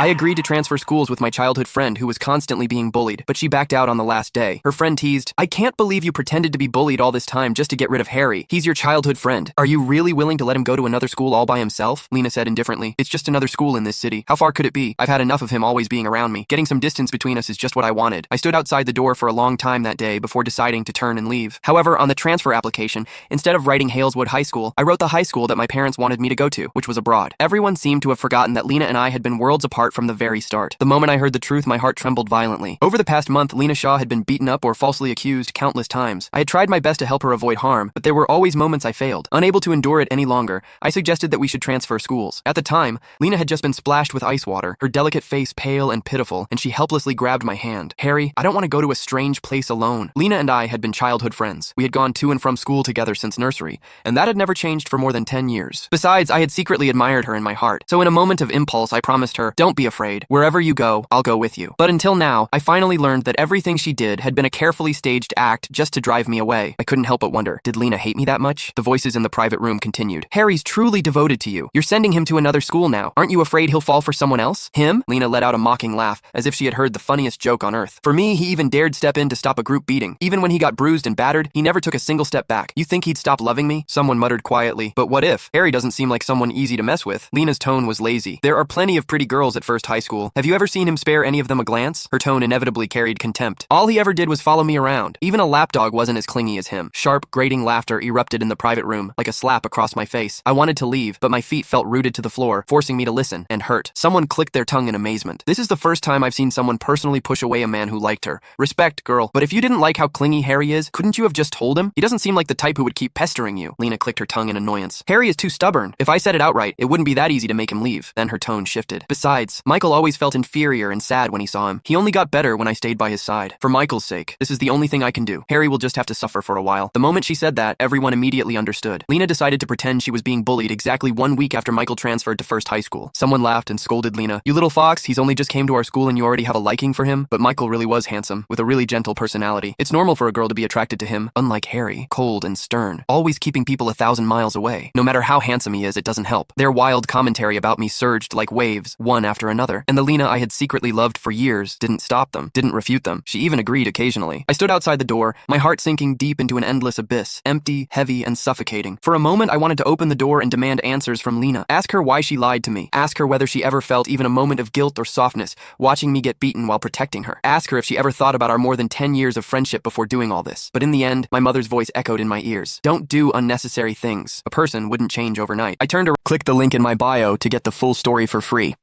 I agreed to transfer schools with my childhood friend who was constantly being bullied, but she backed out on the last day. Her friend teased, "I can't believe you pretended to be bullied all this time just to get rid of Harry. He's your childhood friend. Are you really willing to let him go to another school all by himself?" Lena said indifferently, "It's just another school in this city. How far could it be? I've had enough of him always being around me. Getting some distance between us is just what I wanted." I stood outside the door for a long time that day before deciding to turn and leave. However, on the transfer application, instead of writing Haleswood High School, I wrote the high school that my parents wanted me to go to, which was abroad. Everyone seemed to have forgotten that Lena and I had been worlds apart from the very start. The moment I heard the truth, my heart trembled violently. Over the past month, Lena Shaw had been beaten up or falsely accused countless times. I had tried my best to help her avoid harm, but there were always moments I failed. Unable to endure it any longer, I suggested that we should transfer schools. At the time, Lena had just been splashed with ice water, her delicate face pale and pitiful, and she helplessly grabbed my hand. "Harry, I don't want to go to a strange place alone." Lena and I had been childhood friends. We had gone to and from school together since nursery, and that had never changed for more than 10 years. Besides, I had secretly admired her in my heart. So in a moment of impulse, I promised her, "Don't be afraid. Wherever you go, I'll go with you." But until now, I finally learned that everything she did had been a carefully staged act just to drive me away. I couldn't help but wonder, did Lena hate me that much? The voices in the private room continued. "Harry's truly devoted to you. You're sending him to another school now. Aren't you afraid he'll fall for someone else?" "Him?" Lena let out a mocking laugh, as if she had heard the funniest joke on earth. "For me, he even dared step in to stop a group beating. Even when he got bruised and battered, he never took a single step back. You think he'd stop loving me?" Someone muttered quietly, "But what if? Harry doesn't seem like someone easy to mess with." Lena's tone was lazy. "There are plenty of pretty girls at First High School. Have you ever seen him spare any of them a glance?" Her tone inevitably carried contempt. "All he ever did was follow me around. Even a lapdog wasn't as clingy as him." Sharp, grating laughter erupted in the private room, like a slap across my face. I wanted to leave, but my feet felt rooted to the floor, forcing me to listen and hurt. Someone clicked their tongue in amazement. "This is the first time I've seen someone personally push away a man who liked her. Respect, girl. But if you didn't like how clingy Harry is, couldn't you have just told him? He doesn't seem like the type who would keep pestering you." Lena clicked her tongue in annoyance. "Harry is too stubborn. If I said it outright, it wouldn't be that easy to make him leave." Then her tone shifted. "Besides, Michael always felt inferior and sad when he saw him. He only got better when I stayed by his side. For Michael's sake, this is the only thing I can do. Harry will just have to suffer for a while." The moment she said that, everyone immediately understood. Lena decided to pretend she was being bullied exactly 1 week after Michael transferred to First High School. Someone laughed and scolded Lena. "You little fox, he's only just came to our school and you already have a liking for him?" But Michael really was handsome, with a really gentle personality. It's normal for a girl to be attracted to him, unlike Harry, cold and stern, always keeping people 1,000 miles away. No matter how handsome he is, it doesn't help. Their wild commentary about me surged like waves, one after another, and the Lena I had secretly loved for years didn't stop them, didn't refute them. She even agreed occasionally. I stood outside the door, my heart sinking deep into an endless abyss, empty, heavy, and suffocating. For a moment, I wanted to open the door and demand answers from Lena. Ask her why she lied to me. Ask her whether she ever felt even a moment of guilt or softness, watching me get beaten while protecting her. Ask her if she ever thought about our more than 10 years of friendship before doing all this. But in the end, my mother's voice echoed in my ears. "Don't do unnecessary things. A person wouldn't change overnight." I turned to click the link in my bio to get the full story for free.